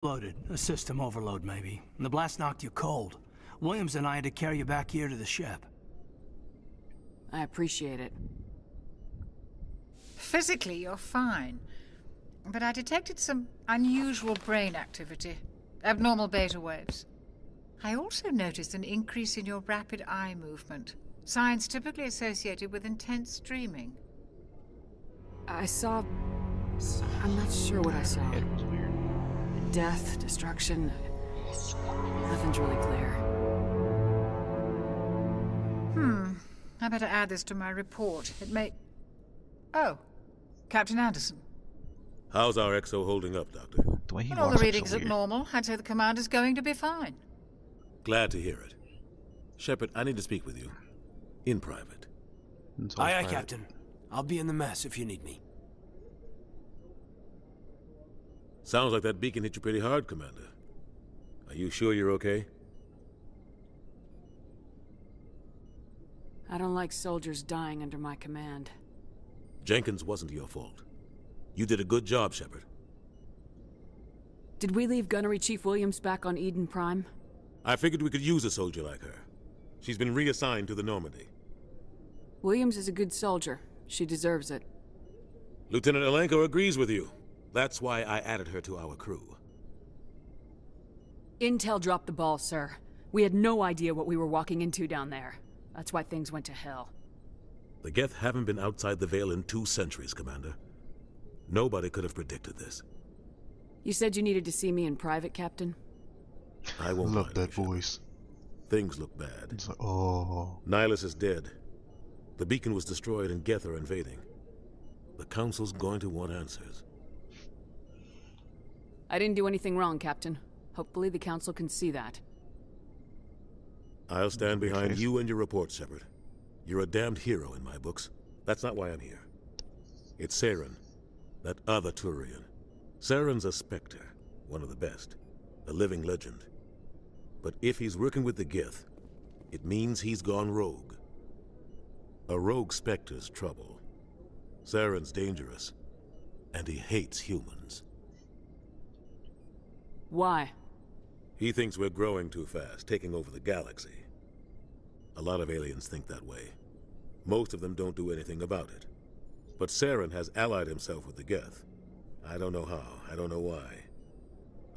Loaded. A system overload, maybe. The blast knocked you cold. Williams and I had to carry you back here to the ship. I appreciate it. Physically, you're fine. But I detected some unusual brain activity. Abnormal beta waves. I also noticed an increase in your rapid eye movement. Signs typically associated with intense dreaming. I saw... I'm not sure what I saw. It was weird. Death, destruction... Nothing's really clear. I better add this to my report. It may... Oh, Captain Anderson. How's our XO holding up, Doctor? The way he When all the walks up readings so at weird. normal, I'd say the commander's going to be fine. Glad to hear it. Shepard, I need to speak with you. In private. It's all Aye, private. Captain. I'll be in the mess if you need me. Sounds like that beacon hit you pretty hard, Commander. Are you sure you're okay? I don't like soldiers dying under my command. Jenkins wasn't your fault. You did a good job, Shepard. Did we leave Gunnery Chief Williams back on Eden Prime? I figured we could use a soldier like her. She's been reassigned to the Normandy. Williams is a good soldier. She deserves it. Lieutenant Alenko agrees with you. That's why I added her to our crew. Intel dropped the ball, sir. We had no idea what we were walking into down there. That's why things went to hell. The Geth haven't been outside the Veil in 2 centuries, Commander. Nobody could have predicted this. You said you needed to see me in private, Captain? I won't Love lie to that you, Shepard. voice. Things look bad. It's like, oh. Nihilus is dead. The beacon was destroyed and Geth are invading. The Council's going to want answers. I didn't do anything wrong, Captain. Hopefully the Council can see that. I'll stand behind face. you and your report, Shepard. You're a damned hero in my books. That's not why I'm here. It's Saren, that other Turian. Saren's a Spectre, one of the best, a living legend. But if he's working with the Geth, it means he's gone rogue. A rogue Spectre's trouble. Saren's dangerous, and he hates humans. Why? He thinks we're growing too fast, taking over the galaxy. A lot of aliens think that way. Most of them don't do anything about it. But Saren has allied himself with the Geth. I don't know how, I don't know why.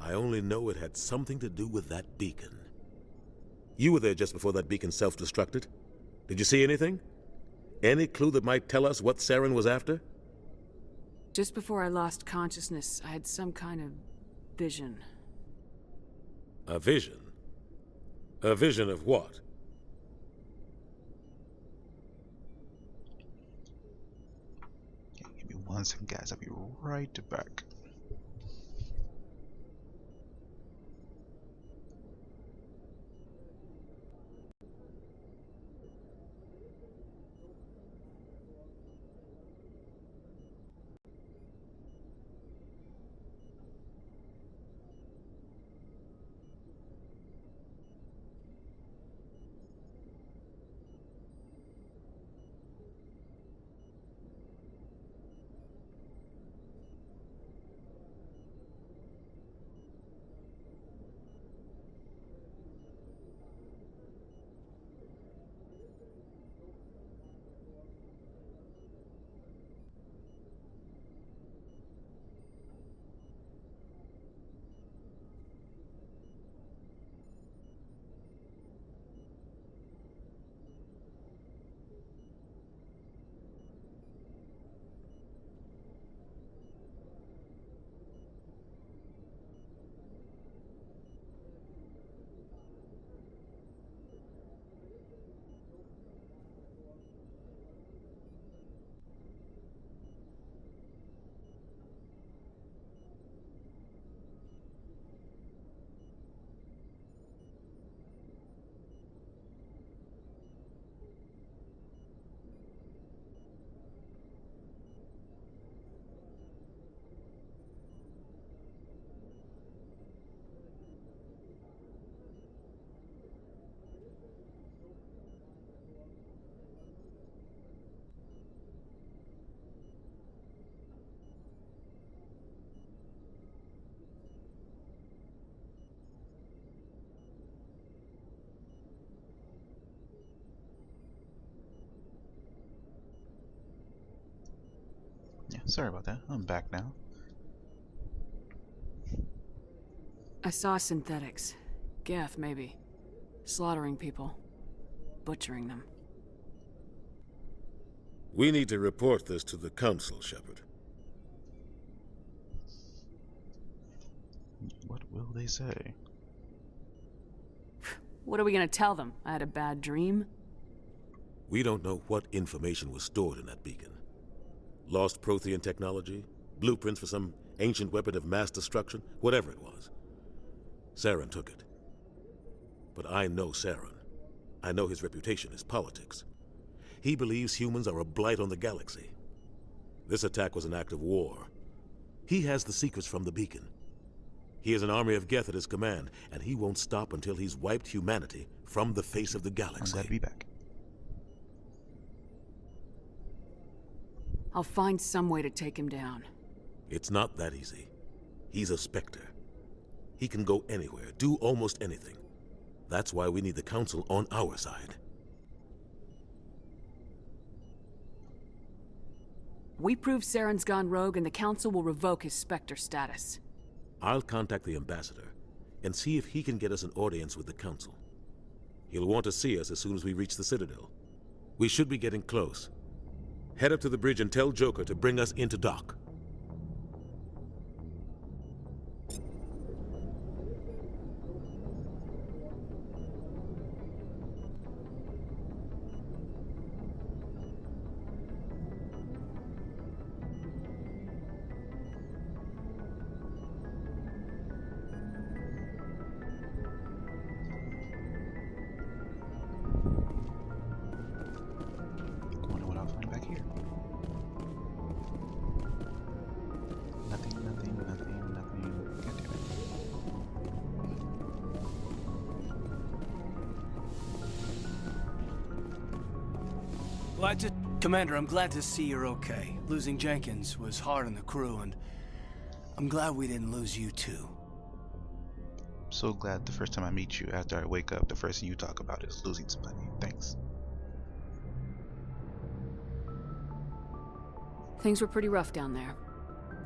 I only know it had something to do with that beacon. You were there just before that beacon self-destructed. Did you see anything? Any clue that might tell us what Saren was after? Just before I lost consciousness, I had some kind of vision. A vision? A vision of what? Okay, give me 1 second, guys. I'll be right back. Sorry about that. I'm back now. I saw synthetics. Geth, maybe. Slaughtering people. Butchering them. We need to report this to the Council, Shepard. What will they say? What are we gonna tell them? I had a bad dream? We don't know what information was stored in that beacon. Lost Prothean technology? Blueprints for some ancient weapon of mass destruction? Whatever it was. Saren took it. But I know Saren. I know his reputation is politics. He believes humans are a blight on the galaxy. This attack was an act of war. He has the secrets from the beacon. He has an army of Geth at his command, and he won't stop until he's wiped humanity from the face of the I'm galaxy. glad to be back. I'll find some way to take him down. It's not that easy. He's a Spectre. He can go anywhere, do almost anything. That's why we need the Council on our side. We prove Saren's gone rogue and the Council will revoke his Spectre status. I'll contact the Ambassador and see if he can get us an audience with the Council. He'll want to see us as soon as we reach the Citadel. We should be getting close. Head up to the bridge and tell Joker to bring us into dock. Wonder what I'll find back here. Nothing. God damn it. Commander, I'm glad to see you're okay. Losing Jenkins was hard on the crew, and I'm glad we didn't lose you too. So glad the first time I meet you after I wake up, the first thing you talk about is losing somebody. Thanks. Things were pretty rough down there.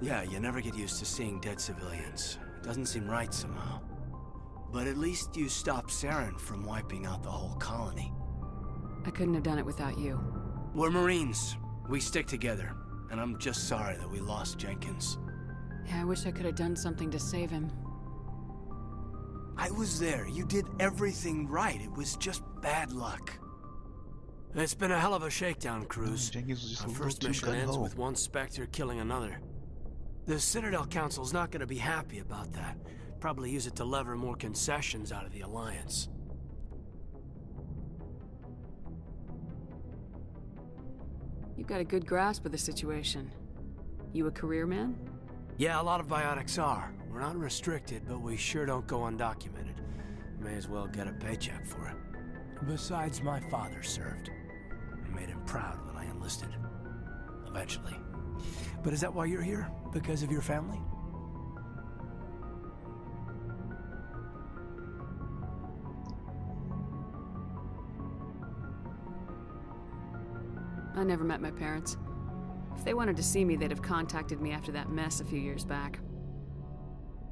Yeah, you never get used to seeing dead civilians. It doesn't seem right somehow. But at least you stopped Saren from wiping out the whole colony. I couldn't have done it without you. We're Marines. We stick together. And I'm just sorry that we lost Jenkins. Yeah, I wish I could have done something to save him. I was there. You did everything right. It was just bad luck. It's been a hell of a shakedown, Cruz. Jenkins was just Our a little first too mission ends gung-ho. with one Spectre killing another. The Citadel Council's not going to be happy about that. Probably use it to lever more concessions out of the Alliance. You've got a good grasp of the situation. You a career man? Yeah, a lot of biotics are. We're not restricted, but we sure don't go undocumented. May as well get a paycheck for it. Besides, my father served. I made him proud when I enlisted. Eventually. But is that why you're here? Because of your family? I never met my parents. If they wanted to see me, they'd have contacted me after that mess a few years back.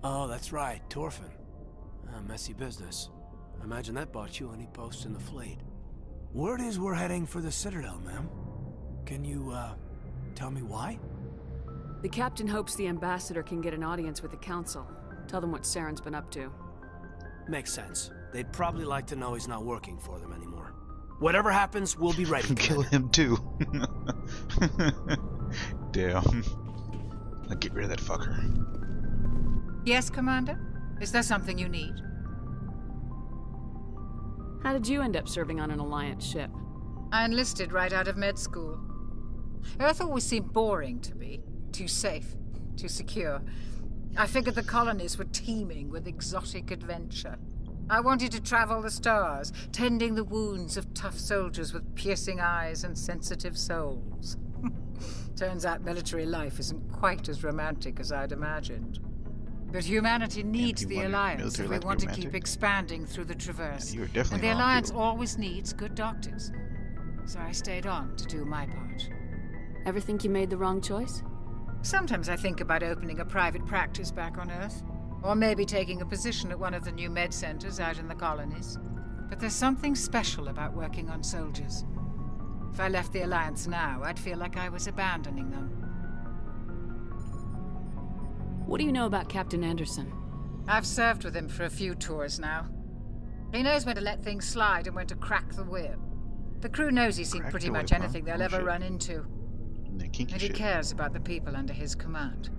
Oh, that's right, Torfin. Messy business. I imagine that bought you any posts in the fleet. Word is we're heading for the Citadel, ma'am. Can you, tell me why? The captain hopes the ambassador can get an audience with the council. Tell them what Saren's been up to. Makes sense. They'd probably like to know he's not working for them anymore. Whatever happens, we'll be ready. Kill him too. Damn. I'll get rid of that fucker. Yes, Commander? Is there something you need? How did you end up serving on an Alliance ship? I enlisted right out of med school. Earth always seemed boring to me. Too safe, too secure. I figured the colonies were teeming with exotic adventure. I wanted to travel the stars, tending the wounds of tough soldiers with piercing eyes and sensitive souls. Turns out military life isn't quite as romantic as I'd imagined. But humanity needs you the wanted Alliance if military we life to want be to keep romantic? expanding through the Traverse. You were And definitely the wrong, Alliance people. always needs good doctors. So I stayed on to do my part. Ever think you made the wrong choice? Sometimes I think about opening a private practice back on Earth. Or maybe taking a position at one of the new med centers out in the colonies. But there's something special about working on soldiers. If I left the Alliance now, I'd feel like I was abandoning them. What do you know about Captain Anderson? I've served with him for a few tours now. He knows when to let things slide and when to crack the whip. The crew knows he's seen Crack pretty the much whip, huh? anything they'll Oh, ever shit. run into. The kinky And he shit. cares about the people under his command.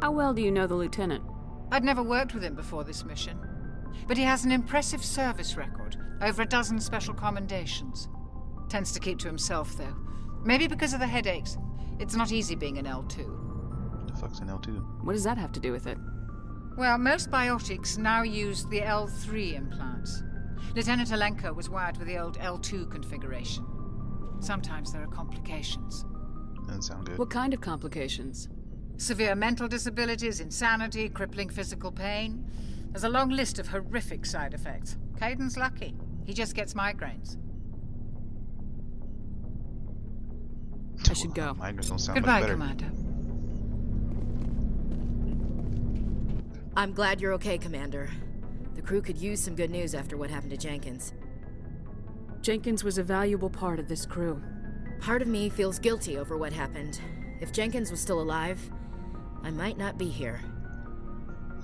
How well do you know the lieutenant? I'd never worked with him before this mission. But he has an impressive service record, over a dozen special commendations. Tends to keep to himself, though. Maybe because of the headaches. It's not easy being an L2. The fuck's an L2? What does that have to do with it? Well, most biotics now use the L3 implants. Lieutenant Alenko was wired with the old L2 configuration. Sometimes there are complications. Doesn't sound good. What kind of complications? Severe mental disabilities, insanity, crippling physical pain. There's a long list of horrific side effects. Caden's lucky. He just gets migraines. I should go. Migraines don't sound Goodbye, much better. Commander. I'm glad you're okay, Commander. The crew could use some good news after what happened to Jenkins. Jenkins was a valuable part of this crew. Part of me feels guilty over what happened. If Jenkins was still alive, I might not be here.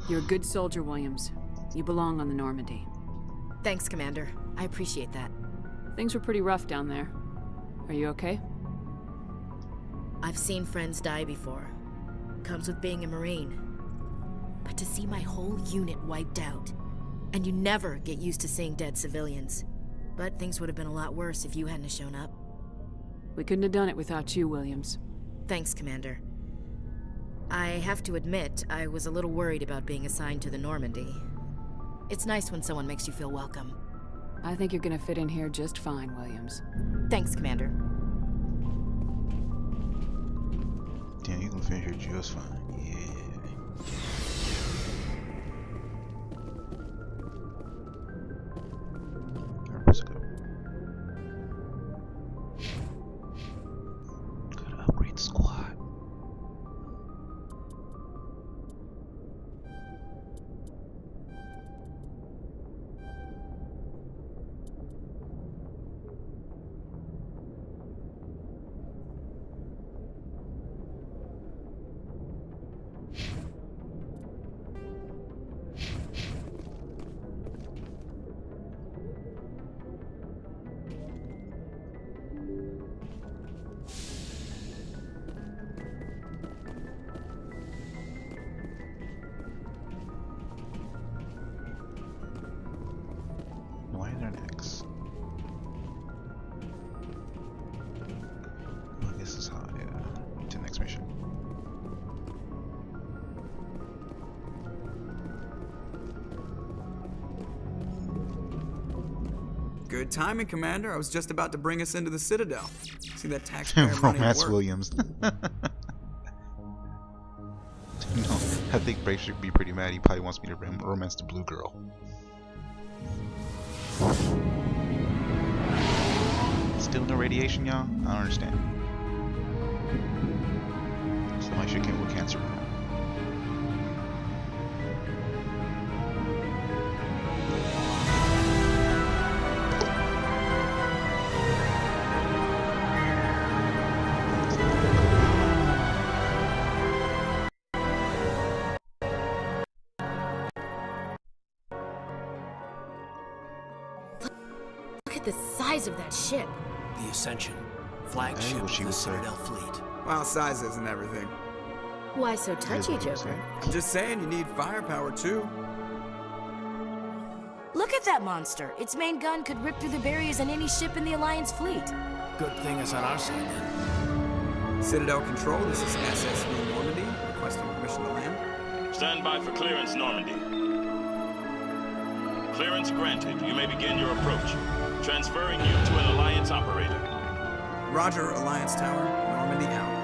You're a good soldier, Williams. You belong on the Normandy. Thanks, Commander. I appreciate that. Things were pretty rough down there. Are you okay? I've seen friends die before. Comes with being a Marine. But to see my whole unit wiped out, and you never get used to seeing dead civilians. But things would have been a lot worse if you hadn't shown up. We couldn't have done it without you, Williams. Thanks, Commander. I have to admit, I was a little worried about being assigned to the Normandy. It's nice when someone makes you feel welcome. I think you're gonna fit in here just fine, Williams. Thanks, Commander. Damn, you gonna finish here just fine. Yeah. Let's go. Gotta upgrade the squad. Why is there an X? Well, I guess this is how to the next mission. Good timing, Commander. I was just about to bring us into the Citadel. See that taxpayer money at Romance work. Williams. No, I think Brave should be pretty mad. He probably wants me to romance the blue girl. Still no radiation, y'all? I don't understand. Somebody should get with cancer. Look at the size of that ship. The Ascension, I flagship know of what she the would say. Citadel fleet. Well, size isn't everything. Why so touchy, what I'm saying. Joker? I'm just saying you need firepower too. Look at that monster. Its main gun could rip through the barriers in any ship in the Alliance fleet. Good thing it's on our side then. Citadel Control, this is SSV Normandy, requesting permission to land. Stand by for clearance, Normandy. Clearance granted. You may begin your approach. Transferring you to an Alliance operator. Roger, Alliance Tower, Normandy out.